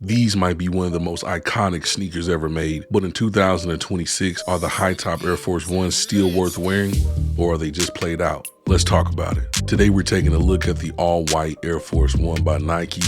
These might be one of the most iconic sneakers ever made, but in 2026, are the high top Air Force Ones still worth wearing, or are they just played out? Let's talk about it. Today we're taking a look at the all-white Air Force One by Nike.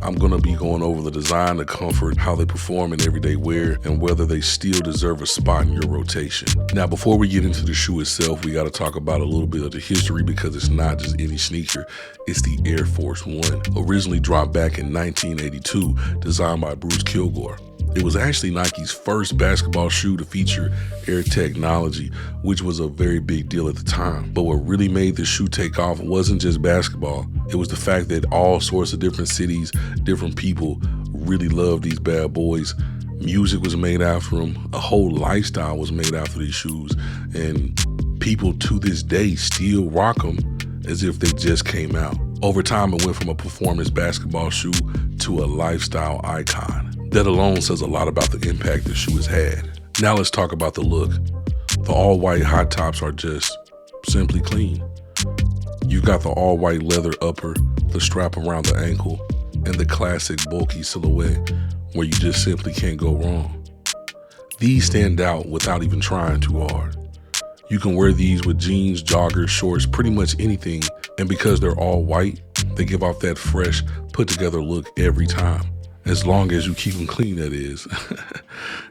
I'm gonna be going over the design, the comfort, how they perform in everyday wear, and whether they still deserve a spot in your rotation. Now, before we get into the shoe itself, we gotta talk about a little bit of the history because it's not just any sneaker, it's the Air Force One. Originally dropped back in 1982, designed by Bruce Kilgore. It was actually Nike's first basketball shoe to feature air technology, which was a very big deal at the time. But what really made the shoe take off wasn't just basketball. It was the fact that all sorts of different cities, different people really loved these bad boys. Music was made after them. A whole lifestyle was made after these shoes. And people to this day still rock them as if they just came out. Over time, it went from a performance basketball shoe to a lifestyle icon. That alone says a lot about the impact the shoe has had. Now let's talk about the look. The all-white high tops are just simply clean. You've got the all-white leather upper, the strap around the ankle, and the classic bulky silhouette where you just simply can't go wrong. These stand out without even trying too hard. You can wear these with jeans, joggers, shorts, pretty much anything, and because they're all white, they give off that fresh, put-together look every time. As long as you keep them clean, that is.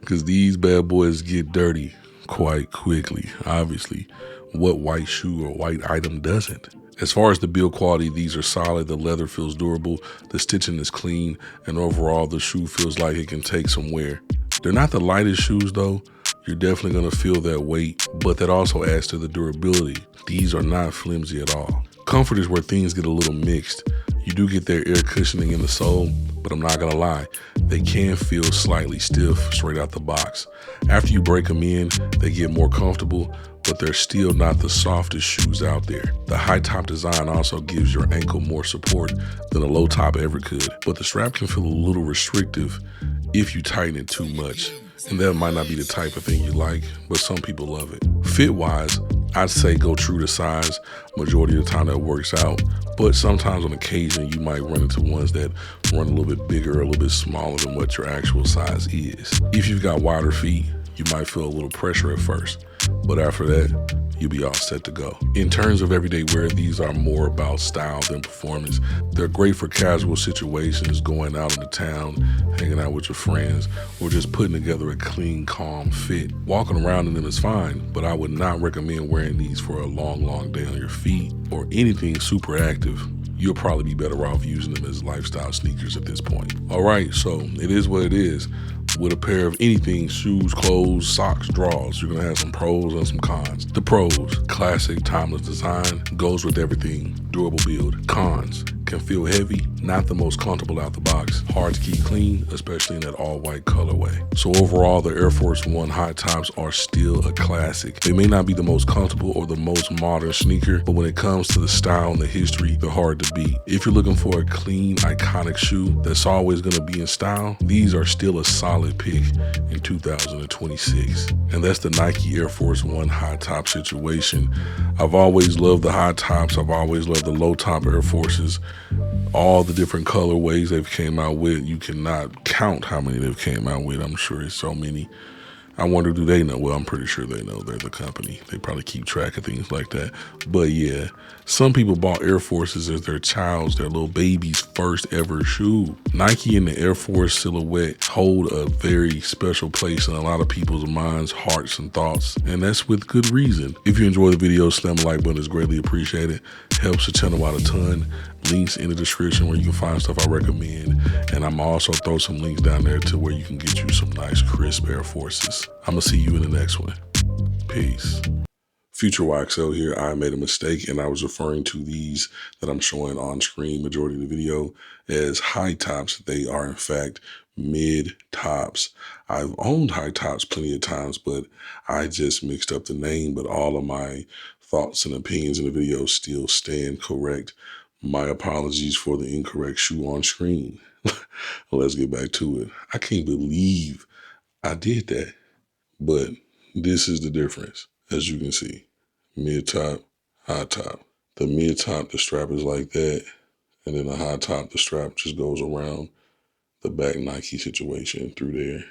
Because these bad boys get dirty quite quickly. Obviously, what white shoe or white item doesn't? As far as the build quality, these are solid. The leather feels durable, the stitching is clean, and overall the shoe feels like it can take some wear. They're not the lightest shoes though. You're definitely gonna feel that weight, but that also adds to the durability. These are not flimsy at all. Comfort is where things get a little mixed. You do get their air cushioning in the sole, but I'm not gonna lie, they can feel slightly stiff straight out the box. After you break them in, they get more comfortable, but they're still not the softest shoes out there. The high top design also gives your ankle more support than a low top ever could, but the strap can feel a little restrictive if you tighten it too much. And that might not be the type of thing you like, but some people love it. Fit-wise, I'd say go true to size. Majority of the time that works out, but sometimes on occasion you might run into ones that run a little bit bigger, a little bit smaller than what your actual size is. If you've got wider feet, you might feel a little pressure at first, but after that, you'll be all set to go. In terms of everyday wear, these are more about style than performance. They're great for casual situations, going out into town, hanging out with your friends, or just putting together a clean, calm fit. Walking around in them is fine, but I would not recommend wearing these for a long day on your feet or anything super active. You'll probably be better off using them as lifestyle sneakers at this point. All right, so it is what it is. With a pair of anything, shoes, clothes, socks, drawers, you're gonna have some pros and some cons. The pros, classic, timeless design, goes with everything, durable build. Cons, can feel heavy, not the most comfortable out the box, hard to keep clean, especially in that all-white colorway. So overall, the Air Force One high tops are still a classic. They may not be the most comfortable or the most modern sneaker, but when it comes to the style and the history, they're hard to beat. If you're looking for a clean, iconic shoe that's always gonna be in style, these are still a solid pick in 2026. And that's the Nike Air Force One high top situation. I've always loved the high tops. I've always loved the low top Air Forces. All the different colorways they've came out with, you cannot count how many they've came out with. I'm sure it's so many. I wonder, do they know? Well, I'm pretty sure they know. They're the company. They probably keep track of things like that. But yeah, some people bought Air Forces as their child's, their little baby's first ever shoe. Nike and the Air Force silhouette hold a very special place in a lot of people's minds, hearts, and thoughts. And that's with good reason. If you enjoy the video, slam the like button is greatly appreciated. Helps the channel out a ton. Links in the description where you can find stuff I recommend. And I'm also throw some links down there to where you can get you some nice crisp Air Forces. I'm gonna see you in the next one. Peace. Future YXL here. I made a mistake and I was referring to these that I'm showing on screen majority of the video as high tops. They are in fact mid tops. I've owned high tops plenty of times, but I just mixed up the name, but all of my thoughts and opinions in the video still stand correct. My apologies for the incorrect shoe on screen. Let's get back to it. I can't believe I did that, but this is the difference. As you can see, mid top, high top. The mid top, the strap is like that. And then the high top, the strap just goes around the back Nike situation through there.